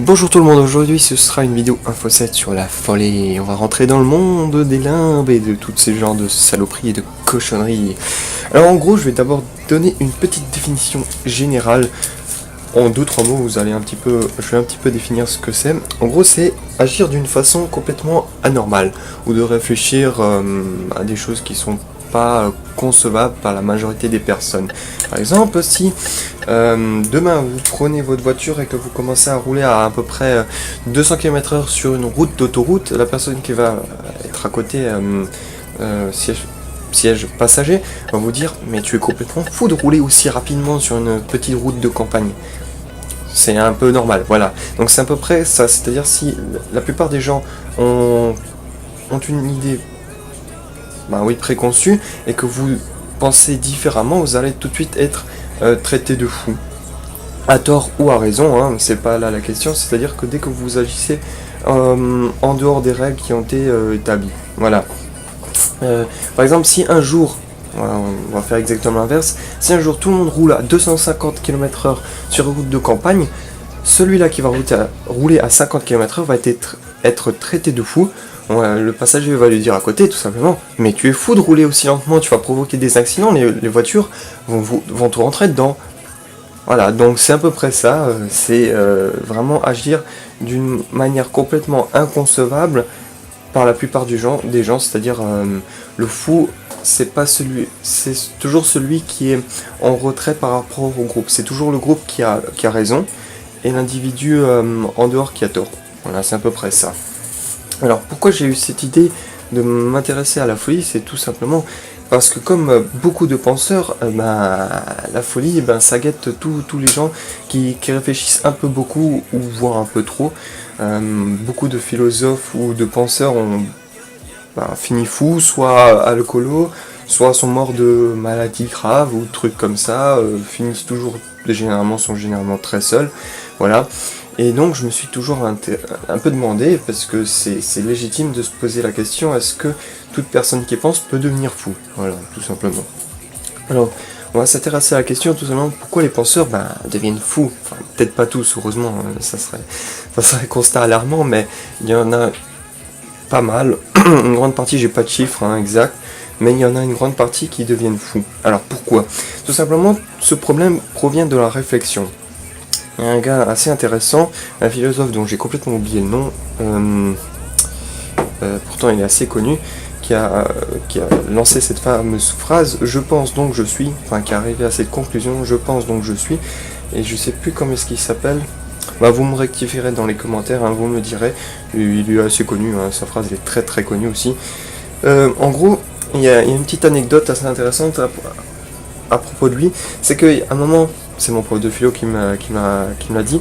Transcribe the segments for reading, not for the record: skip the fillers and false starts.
Bonjour tout le monde, aujourd'hui ce sera une vidéo info 7 sur la folie. On va rentrer dans le monde des limbes et de tous ces genres de saloperies et de cochonneries. Alors en gros je vais d'abord donner une petite définition générale. En 2-3 mots je vais un petit peu définir ce que c'est. En gros c'est agir d'une façon complètement anormale ou de réfléchir à des choses qui sont pas concevable par la majorité des personnes. Par exemple, si demain vous prenez votre voiture et que vous commencez à rouler à peu près 200 km/h sur une route d'autoroute, la personne qui va être à côté, siège passager, va vous dire mais tu es complètement fou de rouler aussi rapidement sur une petite route de campagne. C'est un peu normal, voilà. Donc c'est à peu près ça, c'est-à-dire si la plupart des gens ont une idée préconçu, et que vous pensez différemment, vous allez tout de suite être traité de fou. À tort ou à raison, hein, c'est pas là la question, c'est-à-dire que dès que vous agissez en dehors des règles qui ont été établies. Voilà. Par exemple, si un jour, on va faire exactement l'inverse, si un jour tout le monde roule à 250 km/h sur une route de campagne, celui-là qui va rouler à 50 km/h va être traité de fou. Le passager va lui dire à côté tout simplement mais tu es fou de rouler aussi lentement, tu vas provoquer des accidents, les voitures vont tout rentrer dedans. Voilà, donc c'est à peu près ça, c'est vraiment agir d'une manière complètement inconcevable par la plupart des gens, c'est-à-dire le fou c'est toujours celui qui est en retrait par rapport au groupe, c'est toujours le groupe qui a raison et l'individu en dehors qui a tort. Voilà, c'est à peu près ça. Alors pourquoi j'ai eu cette idée de m'intéresser à la folie, c'est tout simplement parce que comme beaucoup de penseurs, la folie ça guette tous les gens qui réfléchissent un peu beaucoup ou voire un peu trop. Beaucoup de philosophes ou de penseurs ont fini fous, soit alcoolo, soit sont morts de maladies graves ou trucs comme ça, finissent sont généralement très seuls. Voilà. Et donc je me suis toujours un peu demandé, parce que c'est légitime de se poser la question, est-ce que toute personne qui pense peut devenir fou? Voilà, tout simplement. Alors, on va s'intéresser à la question tout simplement, pourquoi les penseurs deviennent fous? Enfin, peut-être pas tous, heureusement, ça serait un constat alarmant, mais il y en a pas mal. Une grande partie, j'ai pas de chiffres exacts, mais il y en a une grande partie qui deviennent fous. Alors pourquoi? Tout simplement, ce problème provient de la réflexion. Il y a un gars assez intéressant, un philosophe dont j'ai complètement oublié le nom, pourtant il est assez connu, qui a lancé cette fameuse phrase « je pense donc je suis », enfin qui est arrivé à cette conclusion « je pense donc je suis », et je sais plus comment est-ce qu'il s'appelle, vous me rectifierez dans les commentaires, vous me direz, il est assez connu, sa phrase est très très connue aussi. En gros, il y a une petite anecdote assez intéressante à propos de lui, c'est qu'à un moment, c'est mon prof de philo qui me l'a dit,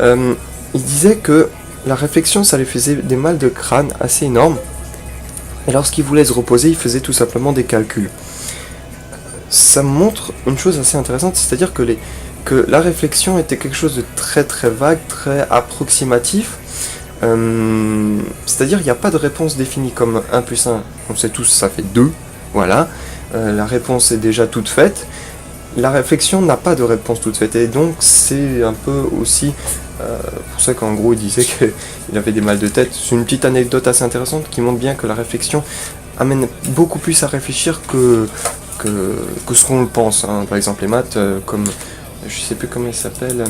il disait que la réflexion ça lui faisait des mal de crâne assez énormes, et lorsqu'il voulait se reposer il faisait tout simplement des calculs. Ça montre une chose assez intéressante, c'est-à-dire que la réflexion était quelque chose de très très vague, très approximatif, c'est-à-dire il n'y a pas de réponse définie comme 1 plus 1, on sait tous ça fait 2, voilà, la réponse est déjà toute faite. La réflexion n'a pas de réponse toute faite, et donc c'est un peu aussi pour ça qu'en gros il disait qu'il avait des mal de tête. C'est une petite anecdote assez intéressante qui montre bien que la réflexion amène beaucoup plus à réfléchir que ce qu'on le pense. Par exemple les maths, comme je sais plus comment il s'appelle,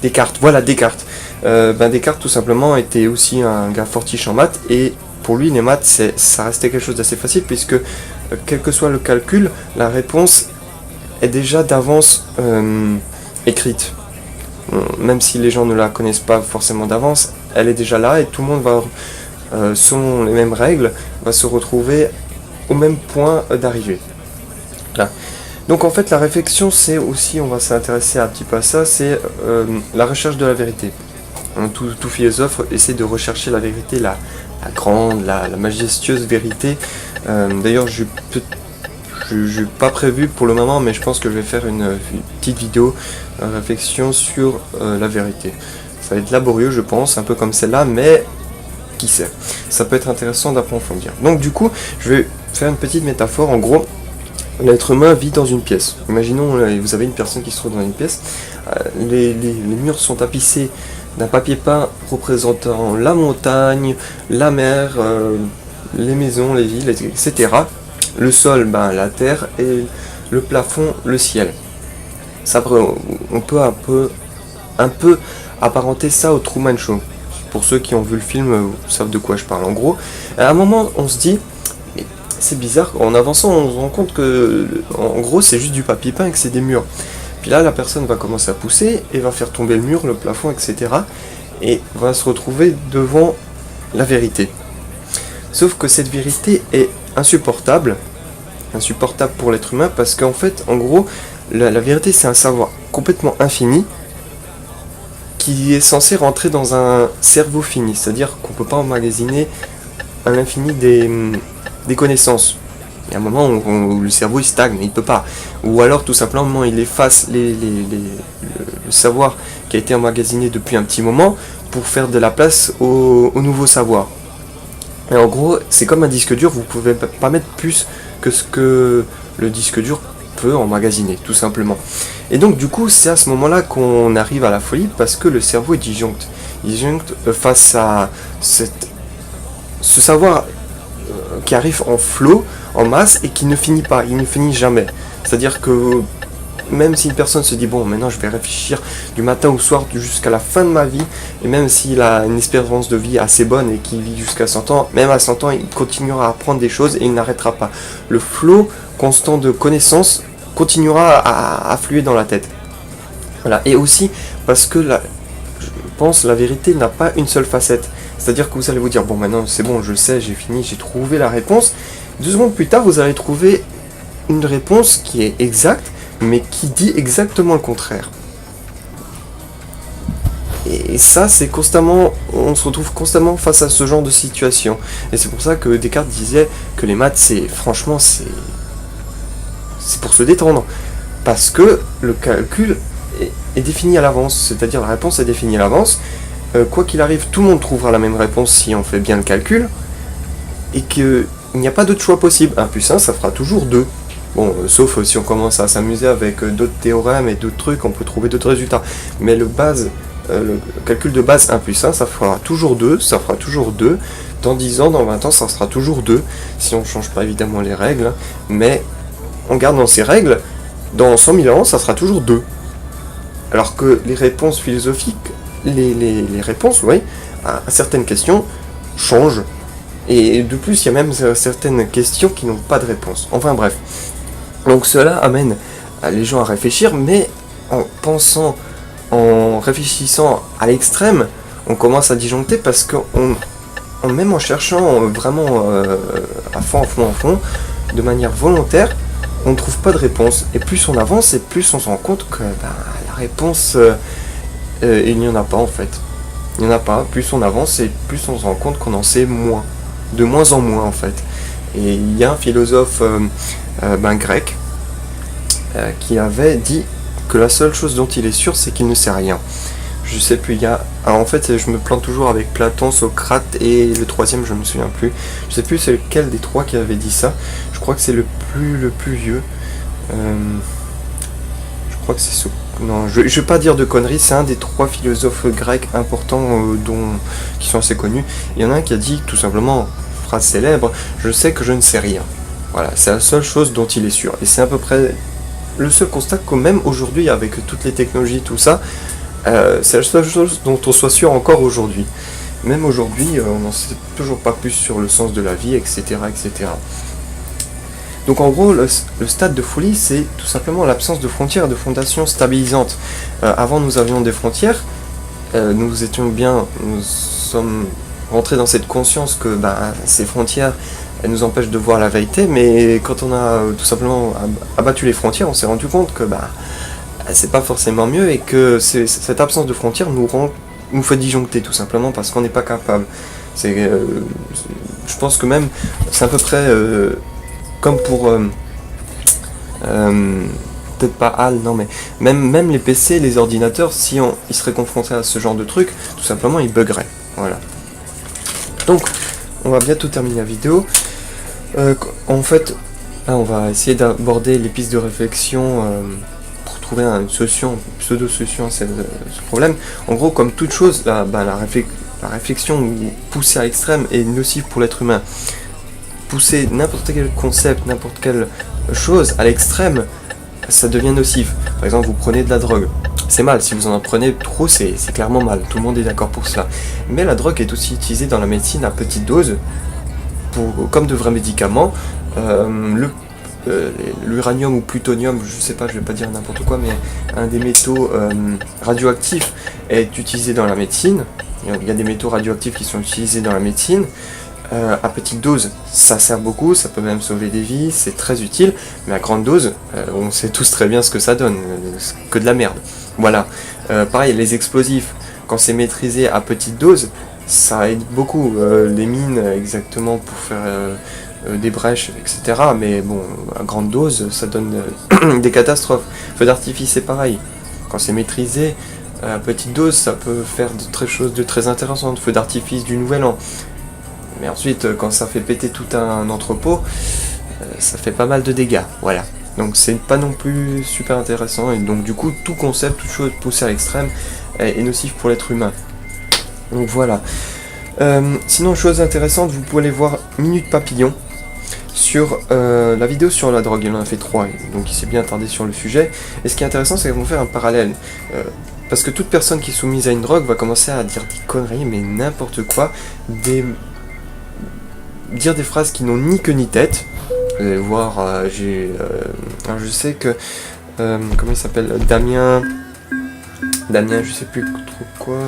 Descartes, voilà Descartes. Descartes tout simplement était aussi un gars fortiche en maths, et pour lui les maths ça restait quelque chose d'assez facile, puisque quel que soit le calcul, la réponse est déjà d'avance écrite. Même si les gens ne la connaissent pas forcément d'avance, elle est déjà là, et tout le monde va, selon les mêmes règles, va se retrouver au même point d'arrivée. Là. Donc en fait la réflexion c'est aussi, on va s'intéresser un petit peu à ça, c'est la recherche de la vérité. Tout philosophe essaie de rechercher la vérité, la grande, la majestueuse vérité. D'ailleurs je n'ai pas prévu pour le moment, mais je pense que je vais faire une petite vidéo réflexion sur la vérité. Ça va être laborieux je pense, un peu comme celle-là, mais qui sait. Ça peut être intéressant d'approfondir. Donc du coup, je vais faire une petite métaphore. En gros, l'être humain vit dans une pièce. Imaginons, vous avez une personne qui se trouve dans une pièce, les murs sont tapissés d'un papier peint représentant la montagne, la mer, les maisons, les villes, etc. Le sol, la terre, et le plafond, le ciel. Ça, on peut un peu apparenter ça au Truman Show. Pour ceux qui ont vu le film, savent de quoi je parle. En gros, à un moment, on se dit, c'est bizarre, en avançant, on se rend compte que, en gros, c'est juste du papier peint et que c'est des murs. Puis là, la personne va commencer à pousser et va faire tomber le mur, le plafond, etc. Et va se retrouver devant la vérité. Sauf que cette vérité est insupportable pour l'être humain, parce qu'en fait, en gros, la vérité, c'est un savoir complètement infini qui est censé rentrer dans un cerveau fini. C'est-à-dire qu'on ne peut pas emmagasiner à l'infini des connaissances. Il y a un moment où le cerveau il stagne, il ne peut pas. Ou alors tout simplement il efface le savoir qui a été emmagasiné depuis un petit moment pour faire de la place au nouveau savoir. Et en gros, c'est comme un disque dur, vous ne pouvez pas mettre plus que ce que le disque dur peut emmagasiner, tout simplement. Et donc du coup, c'est à ce moment-là qu'on arrive à la folie, parce que le cerveau est disjoncte. Il disjoncte face à ce savoir qui arrive en flot, en masse, et qui ne finit pas, il ne finit jamais. C'est-à-dire que même si une personne se dit, bon, maintenant je vais réfléchir du matin au soir jusqu'à la fin de ma vie, et même s'il a une espérance de vie assez bonne et qu'il vit jusqu'à 100 ans, même à 100 ans, il continuera à apprendre des choses et il n'arrêtera pas. Le flot constant de connaissances continuera à affluer dans la tête. Voilà. Et aussi parce que je pense la vérité n'a pas une seule facette. C'est-à-dire que vous allez vous dire, bon, maintenant c'est bon, je sais, j'ai fini, j'ai trouvé la réponse. 2 secondes plus tard, vous allez trouver une réponse qui est exacte, mais qui dit exactement le contraire. Et ça, c'est constamment, on se retrouve constamment face à ce genre de situation. Et c'est pour ça que Descartes disait que les maths, franchement, c'est pour se détendre. Parce que le calcul est défini à l'avance, c'est-à-dire la réponse est définie à l'avance. Quoi qu'il arrive, tout le monde trouvera la même réponse si on fait bien le calcul. Et qu'il n'y a pas d'autre choix possible. 1 plus 1, ça fera toujours 2. Bon, sauf si on commence à s'amuser avec d'autres théorèmes et d'autres trucs, on peut trouver d'autres résultats. Mais le calcul de base 1 plus 1, ça fera toujours 2, ça fera toujours 2. Dans 10 ans, dans 20 ans, ça sera toujours 2, si on ne change pas évidemment les règles. Mais en gardant ces règles, dans 100 000 ans, ça sera toujours 2. Alors que les réponses philosophiques, les réponses, oui, à certaines questions, changent. Et de plus, il y a même certaines questions qui n'ont pas de réponse. Enfin bref. Donc cela amène les gens à réfléchir, mais en réfléchissant à l'extrême, on commence à disjoncter parce que même en cherchant vraiment à fond, de manière volontaire, on ne trouve pas de réponse. Et plus on avance, et plus on se rend compte que la réponse, il n'y en a pas en fait. Il n'y en a pas. Plus on avance, et plus on se rend compte qu'on en sait moins. De moins en moins en fait. Et il y a un philosophe grec qui avait dit que la seule chose dont il est sûr, c'est qu'il ne sait rien. Je sais plus, en fait, je me plante toujours avec Platon, Socrate et le troisième, je me souviens plus. Je sais plus c'est lequel des trois qui avait dit ça. Je crois que c'est le plus vieux. Je crois que c'est Socrate. Non, je vais pas dire de conneries, c'est un des 3 philosophes grecs importants qui sont assez connus. Il y en a un qui a dit tout simplement, phrase célèbre, je sais que je ne sais rien. Voilà, c'est la seule chose dont il est sûr. Et c'est à peu près le seul constat que même aujourd'hui, avec toutes les technologies, tout ça, c'est la seule chose dont on soit sûr encore aujourd'hui. Même aujourd'hui, on n'en sait toujours pas plus sur le sens de la vie, etc. etc. Donc en gros, le stade de folie, c'est tout simplement l'absence de frontières et de fondations stabilisantes. Avant, nous avions des frontières, nous sommes rentrés dans cette conscience que ces frontières, elles nous empêchent de voir la vérité, mais quand on a tout simplement abattu les frontières, on s'est rendu compte que c'est pas forcément mieux et que cette absence de frontières nous fait disjoncter tout simplement parce qu'on n'est pas capable. Je pense que même, c'est à peu près... comme pour peut-être pas HAL, non mais même les PC, les ordinateurs, si ils seraient confrontés à ce genre de truc, tout simplement ils buggeraient. Voilà. Donc on va bientôt terminer la vidéo. En fait, là on va essayer d'aborder les pistes de réflexion pour trouver une solution, une pseudo-solution à ce problème. En gros, comme toute chose, la réflexion poussée à l'extrême est nocive pour l'être humain. Pousser n'importe quel concept, n'importe quelle chose à l'extrême, ça devient nocif. Par exemple, vous prenez de la drogue. C'est mal, si vous en prenez trop, c'est clairement mal. Tout le monde est d'accord pour cela. Mais la drogue est aussi utilisée dans la médecine à petite dose, comme de vrais médicaments. L'uranium ou plutonium, je sais pas, je vais pas dire n'importe quoi, mais un des métaux radioactifs est utilisé dans la médecine. Il y a des métaux radioactifs qui sont utilisés dans la médecine. À petite dose, ça sert beaucoup, ça peut même sauver des vies, c'est très utile, mais à grande dose, on sait tous très bien ce que ça donne, que de la merde. Voilà. Pareil, les explosifs, quand c'est maîtrisé à petite dose, ça aide beaucoup. Les mines, exactement, pour faire des brèches, etc. Mais bon, à grande dose, ça donne des catastrophes. Feu d'artifice, c'est pareil. Quand c'est maîtrisé, à petite dose, ça peut faire de choses de très intéressantes. Feu d'artifice du Nouvel An. Mais ensuite, quand ça fait péter tout un entrepôt, ça fait pas mal de dégâts, voilà. Donc c'est pas non plus super intéressant, et donc du coup, tout concept, toute chose poussée à l'extrême est nocif pour l'être humain. Donc voilà. Sinon, chose intéressante, vous pouvez aller voir Minute Papillon sur la vidéo sur la drogue. Il en a fait 3, donc il s'est bien attardé sur le sujet. Et ce qui est intéressant, c'est qu'ils vont faire un parallèle. Parce que toute personne qui est soumise à une drogue va commencer à dire des conneries, mais n'importe quoi, dire des phrases qui n'ont ni queue ni tête. Vous allez voir, alors je sais que, comment il s'appelle, Damien, je sais plus trop quoi,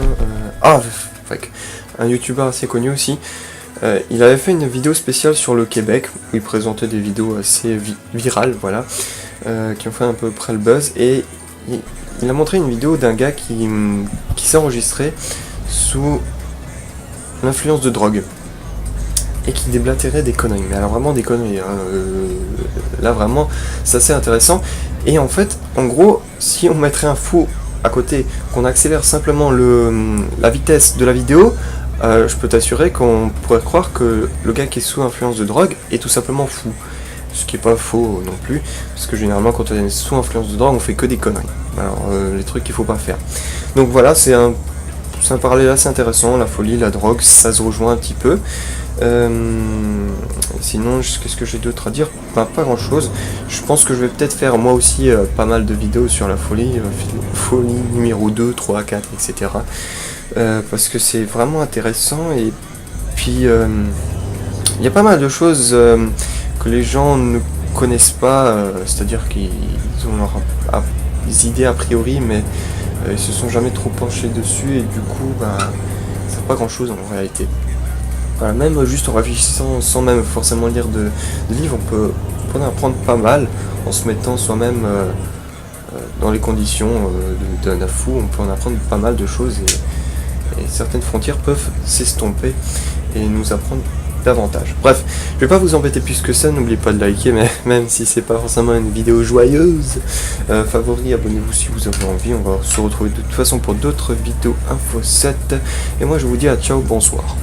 un youtubeur assez connu aussi, il avait fait une vidéo spéciale sur le Québec, où il présentait des vidéos assez virales, voilà, qui ont fait à peu près le buzz, et il a montré une vidéo d'un gars qui s'est enregistré sous l'influence de drogue. Et qui déblatérait des conneries, mais alors vraiment des conneries, hein. Là vraiment, c'est assez intéressant, et en fait, en gros, si on mettrait un fou à côté, qu'on accélère simplement la vitesse de la vidéo, je peux t'assurer qu'on pourrait croire que le gars qui est sous influence de drogue est tout simplement fou, ce qui est pas faux non plus, parce que généralement quand on est sous influence de drogue, on fait que des conneries, alors les trucs qu'il faut pas faire. Donc voilà, c'est un parallèle assez intéressant, la folie, la drogue, ça se rejoint un petit peu. Sinon, qu'est-ce que j'ai d'autre à dire? Pas grand chose. Je pense que je vais peut-être faire moi aussi pas mal de vidéos sur la folie, folie numéro 2, 3, 4, etc. Parce que c'est vraiment intéressant, et puis il y a pas mal de choses que les gens ne connaissent pas, c'est-à-dire qu'ils ont leurs idées a priori, mais ils se sont jamais trop penchés dessus, et du coup, c'est pas grand chose en réalité. Voilà, même juste en réfléchissant sans même forcément lire de livres, on peut en apprendre pas mal en se mettant soi-même dans les conditions d'un fou. On peut en apprendre pas mal de choses, et certaines frontières peuvent s'estomper et nous apprendre davantage. Bref, je vais pas vous embêter plus que ça, n'oubliez pas de liker, mais même si c'est pas forcément une vidéo joyeuse, favori, abonnez-vous si vous avez envie. On va se retrouver de toute façon pour d'autres vidéos Info 7, et moi je vous dis à ciao, bonsoir.